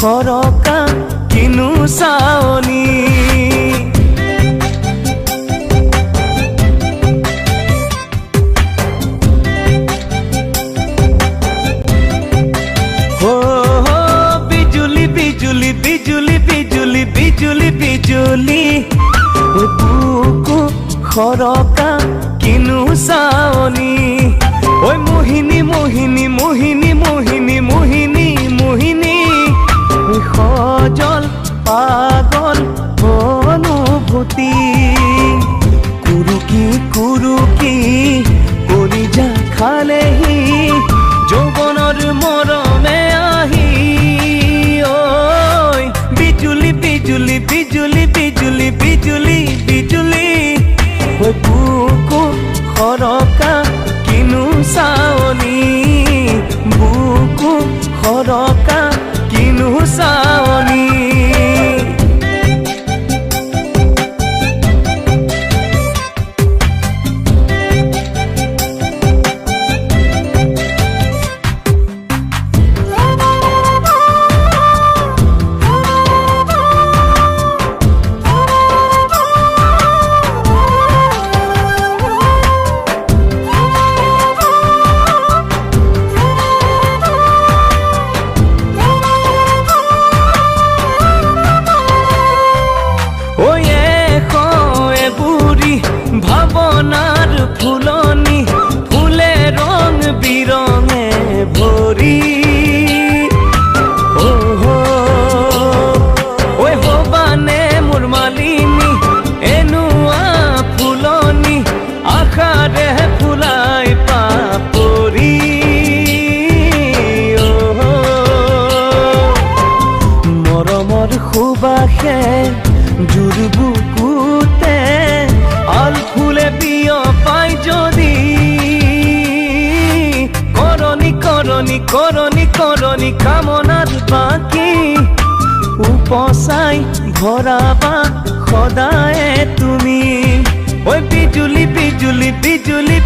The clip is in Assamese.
সৰকা কিনো চাৱনি বিজুলি বিজুলি বিজুলি বিজুলি বিজুলি বিজুলি বুকু সৰকা কিনো চাৱনি ঐ মোহিনী মোহিনী মোহিনী মোহিনী মোহিনী মোহিনী সজল পাগল অনুভূতি কুৰুকি কুৰুকি কলিজা খালেহি যৌৱনৰ মৰমে আহি ঐ বিজুলি বিজুলি বিজুলি বিজুলি বিজুলি বিজুলি ঐ বুকু সৰকা কিনো চাৱনি বুকু সৰকা কিনো চাৱনি ভাৱনাৰ ফুলনি ফুলে ৰং বিৰঙে ভৰি ঐ হবানে মোৰ মালিনী এনেকুৱা ফুলনি আশাৰে ফুলাই পাপৰি মৰমৰ সুবাসে জোৰ বুকুতে আল ফুলে বিয় পাই যদি কৰনি কৰনি কৰনি কৰনি কামনাৰ বাকি উপচাই ভৰাবা সদায় তুমি ঐ বিজুলি বিজুলি বিজুলি